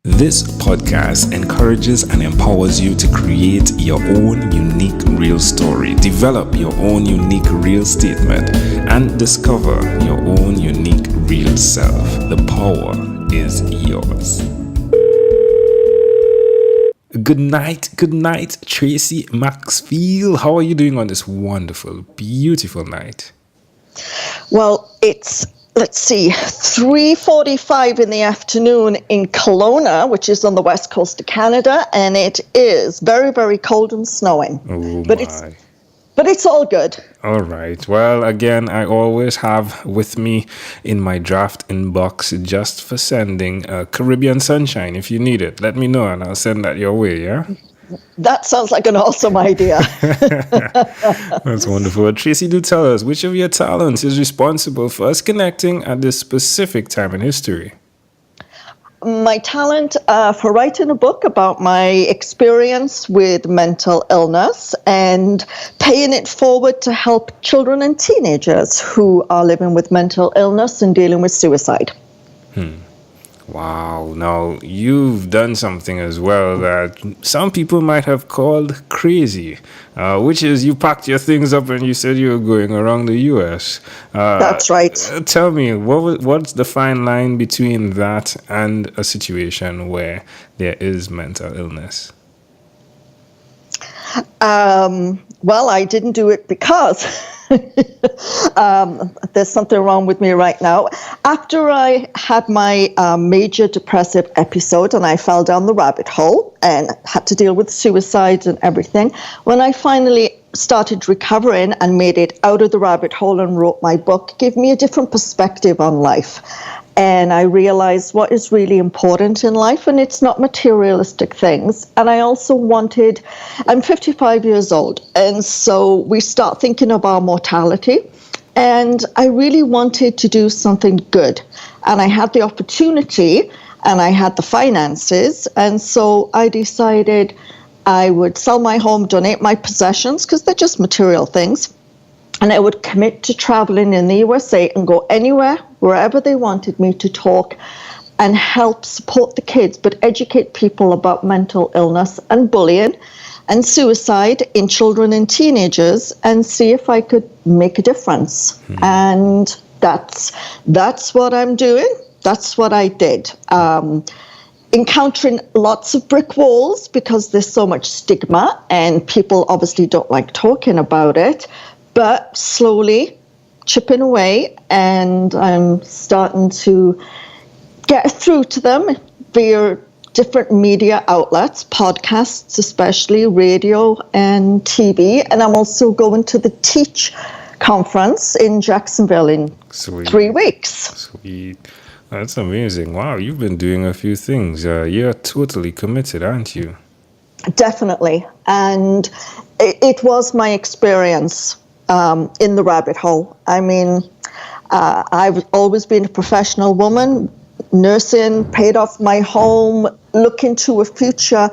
This podcast encourages and empowers you to create your own unique real story, develop your own unique real statement, and discover your own unique real self. The power is yours. Good night, Tracey Maxfield. How are you doing on this wonderful, beautiful night? Well, it's 3:45 in the afternoon in Kelowna, which is on the west coast of Canada, and it is very, very cold and snowing. Oh, But it's all good. All right. Well, again, I always have with me in my draft inbox just for sending Caribbean sunshine. If you need it, let me know and I'll send that your way, yeah? That sounds like an awesome idea. That's wonderful. Tracey, do tell us, which of your talents is responsible for us connecting at this specific time in history? My talent for writing a book about my experience with mental illness and paying it forward to help children and teenagers who are living with mental illness and dealing with suicide. Wow. Now, you've done something as well that some people might have called crazy, which is you packed your things up and you said you were going around the U.S. That's right. Tell me, what's the fine line between that and a situation where there is mental illness? Well, I didn't do it because there's something wrong with me right now. After I had my major depressive episode and I fell down the rabbit hole and had to deal with suicide and everything, when I finally started recovering and made it out of the rabbit hole and wrote my book, it gave me a different perspective on life. And I realized what is really important in life, and it's not materialistic things. And I also I'm 55 years old, and so we start thinking of our mortality. And I really wanted to do something good. And I had the opportunity, and I had the finances, and so I decided I would sell my home, donate my possessions, because they're just material things. And I would commit to traveling in the USA and go anywhere, wherever they wanted me to talk and help support the kids, but educate people about mental illness and bullying and suicide in children and teenagers and see if I could make a difference. And that's what I'm doing. That's what I did. Encountering lots of brick walls because there's so much stigma and people obviously don't like talking about it. But slowly chipping away, and I'm starting to get through to them via different media outlets, podcasts especially, radio and TV. And I'm also going to the Teach conference in Jacksonville in 3 weeks. Sweet. That's amazing. Wow, you've been doing a few things. You're totally committed, aren't you? Definitely. And it was my experience in the rabbit hole. I mean, I've always been a professional woman, nursing, paid off my home, looking to a future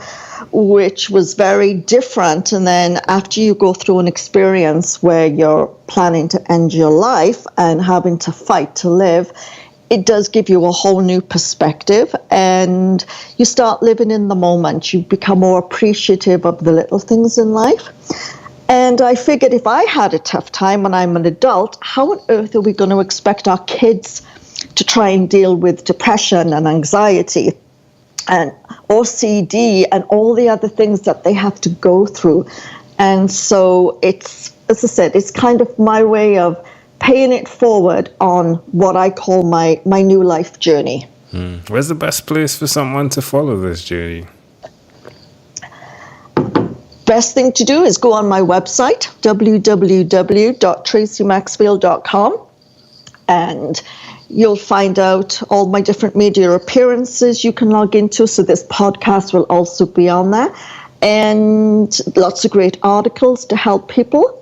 which was very different. And then after you go through an experience where you're planning to end your life and having to fight to live, it does give you a whole new perspective and you start living in the moment. You become more appreciative of the little things in life. And I figured if I had a tough time when I'm an adult, how on earth are we going to expect our kids to try and deal with depression and anxiety and OCD and all the other things that they have to go through? And so it's, as I said, it's kind of my way of paying it forward on what I call my new life journey. Where's the best place for someone to follow this journey? Best thing to do is go on my website, www.traceymaxfield.com, and you'll find out all my different media appearances you can log into. So this podcast will also be on there, and lots of great articles to help people.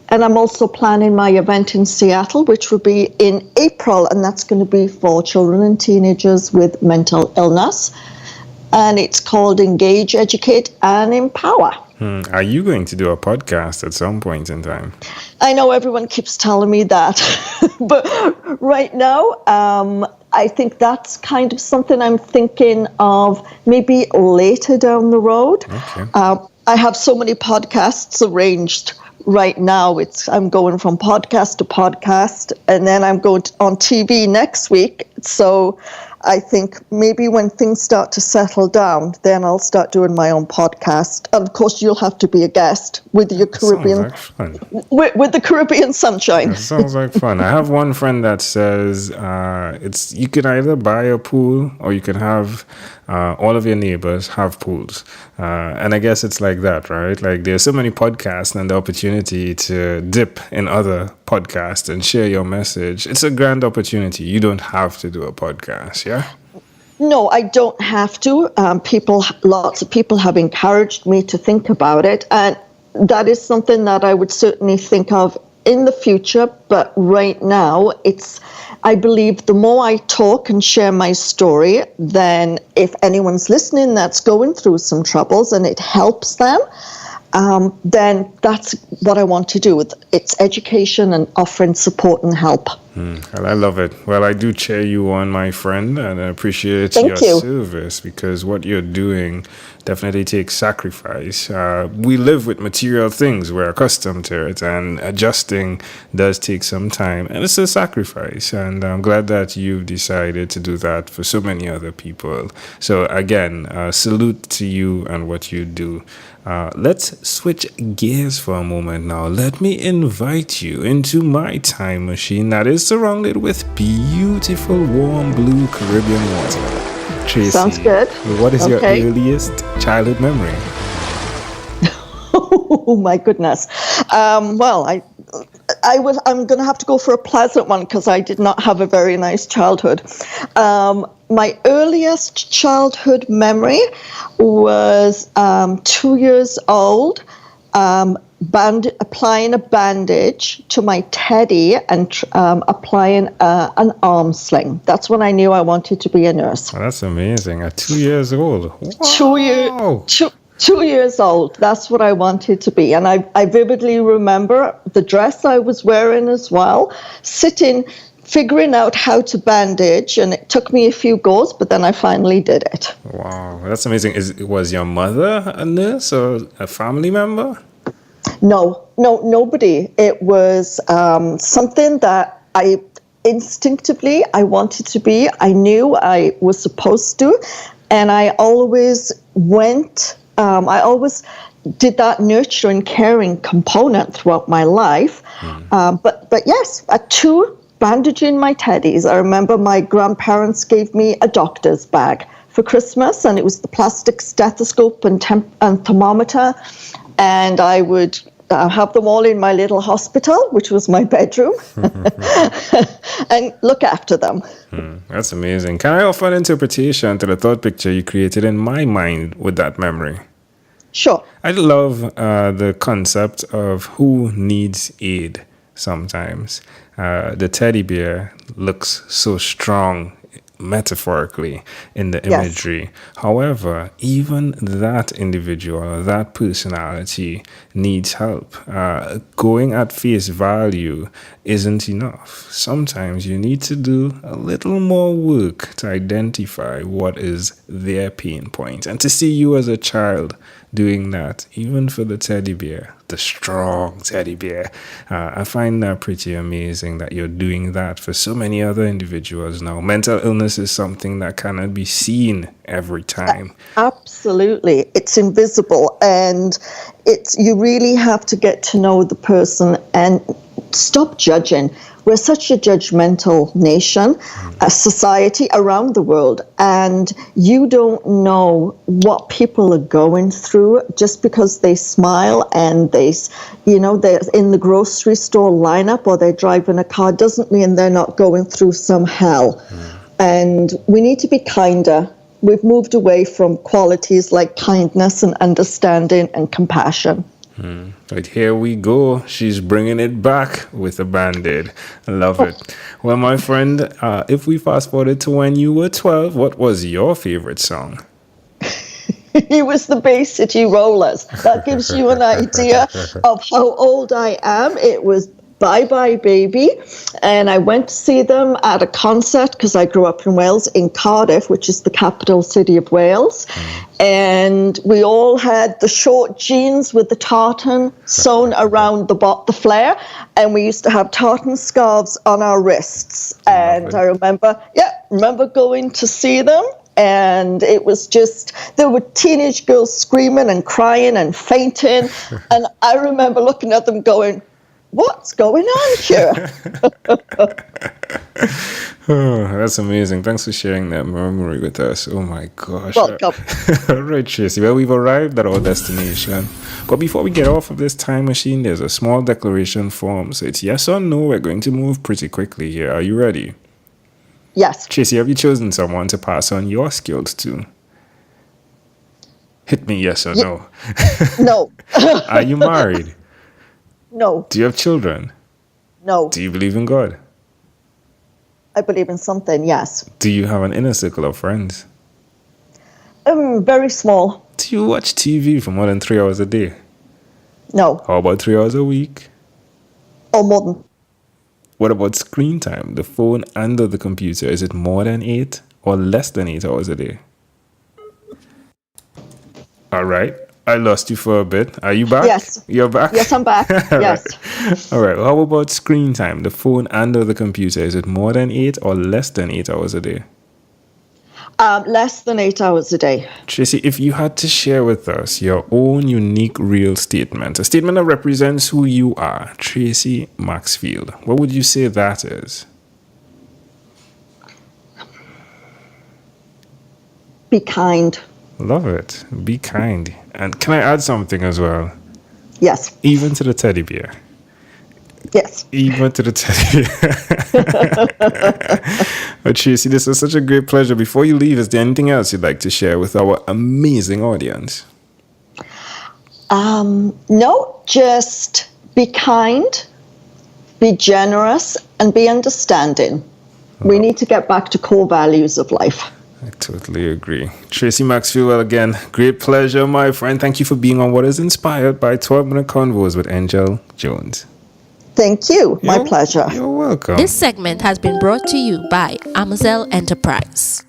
And I'm also planning my event in Seattle, which will be in April, and that's going to be for children and teenagers with mental illness. And it's called Engage, Educate, and Empower. Are you going to do a podcast at some point in time? I know everyone keeps telling me that, but right now I think that's kind of something I'm thinking of maybe later down the road. Okay. I have so many podcasts arranged right now. I'm going from podcast to podcast, and then I'm going on TV next week. So I think maybe when things start to settle down, then I'll start doing my own podcast. And of course, you'll have to be a guest with your Caribbean, with the Caribbean sunshine. That sounds like fun. I have one friend that says you can either buy a pool or you can have all of your neighbors have pools. And I guess it's like that, right? Like there's so many podcasts and the opportunity to dip in other podcasts and share your message. It's a grand opportunity. You don't have to do a podcast, yeah? No, I don't have to. Lots of people have encouraged me to think about it. And that is something that I would certainly think of in the future. But right now, I believe the more I talk and share my story, then if anyone's listening that's going through some troubles and it helps them, then that's what I want to do. It's education and offering support and help. Well, I love it. Well, I do cheer you on, my friend, and I appreciate your service, because what you're doing definitely takes sacrifice. We live with material things. We're accustomed to it, and adjusting does take some time, and it's a sacrifice. And I'm glad that you've decided to do that for so many other people. So again, salute to you and what you do. Let's switch gears for a moment now. Let me invite you into my time machine that is surrounded with beautiful, warm blue Caribbean water. Tracey, sounds good. What is your earliest childhood memory? Oh my goodness. Well, I'm going to have to go for a pleasant one because I did not have a very nice childhood. My earliest childhood memory was 2 years old, applying a bandage to my teddy and applying an arm sling. That's when I knew I wanted to be a nurse. Oh, that's amazing. At 2 years old. Wow. 2 years old. That's what I wanted to be. And I vividly remember the dress I was wearing as well, figuring out how to bandage, and it took me a few goes, but then I finally did it. Wow, that's amazing. Was your mother a nurse or a family member? No, nobody. It was something that I instinctively I wanted to be. I knew I was supposed to, and I always went. I always did that nurturing, caring component throughout my life. But yes, at 2, bandaging my teddies. I remember my grandparents gave me a doctor's bag for Christmas, and it was the plastic stethoscope and thermometer, and I would have them all in my little hospital, which was my bedroom, and look after them. That's amazing. Can I offer an interpretation to the thought picture you created in my mind with that memory? Sure. I love the concept of who needs aid sometimes. The teddy bear looks so strong metaphorically in the imagery. Yes. However, even that individual, that personality needs help. Going at face value isn't enough. Sometimes you need to do a little more work to identify what is their pain point, and to see you as a child doing that, even for the teddy bear, the strong teddy bear. I find that pretty amazing that you're doing that for so many other individuals now. Mental illness is something that cannot be seen every time. Absolutely. It's invisible, and you really have to get to know the person and stop judging. We're such a judgmental nation, a society around the world, and you don't know what people are going through just because they smile and they're in the grocery store lineup or they're driving a car doesn't mean they're not going through some hell. And we need to be kinder. We've moved away from qualities like kindness and understanding and compassion. But here we go. She's bringing it back with a Band-Aid. I love it. Well, my friend, if we fast forward to when you were 12, what was your favorite song? It was the Bay City Rollers. That gives you an idea of how old I am. It was Bye Bye Baby. And I went to see them at a concert because I grew up in Wales, in Cardiff, which is the capital city of Wales. And we all had the short jeans with the tartan sewn around the flare. And we used to have tartan scarves on our wrists. And I remember going to see them. And it was just, there were teenage girls screaming and crying and fainting. And I remember looking at them going, what's going on here? Oh, that's amazing. Thanks for sharing that memory with us. Oh my gosh. Welcome. All right, Tracey. Well, we've arrived at our destination. But before we get off of this time machine, there's a small declaration form. So it's yes or no. We're going to move pretty quickly here. Are you ready? Yes. Tracey, have you chosen someone to pass on your skills to? Hit me yes or no. No. Are you married? No. Do you have children? No. Do you believe in God? I believe in something, yes. Do you have an inner circle of friends? Very small. Do you watch TV for more than 3 hours a day? No. How about 3 hours a week? Or more than. What about screen time? The phone and the computer. Is it more than 8 or less than 8 hours a day? All right. I lost you for a bit. Are you back? Yes. You're back? Yes, I'm back. Yes. Right. All right. How about screen time? The phone and the computer. Is it more than 8 or less than 8 hours a day? Less than 8 hours a day. Tracey, if you had to share with us your own unique real statement, a statement that represents who you are, Tracey Maxfield, what would you say that is? Be kind. Love it. Be kind. And can I add something as well? Yes. Even to the teddy bear. Yes. Even to the teddy bear. But Tracey, this was such a great pleasure. Before you leave, is there anything else you'd like to share with our amazing audience? No, just be kind, be generous, and be understanding. We need to get back to core values of life. I totally agree. Tracey Maxfield, well, again, great pleasure, my friend. Thank you for being on what is inspired by 12-minute Convos with Angel Jones. Thank you. My pleasure. You're welcome. This segment has been brought to you by Amazel Enterprise.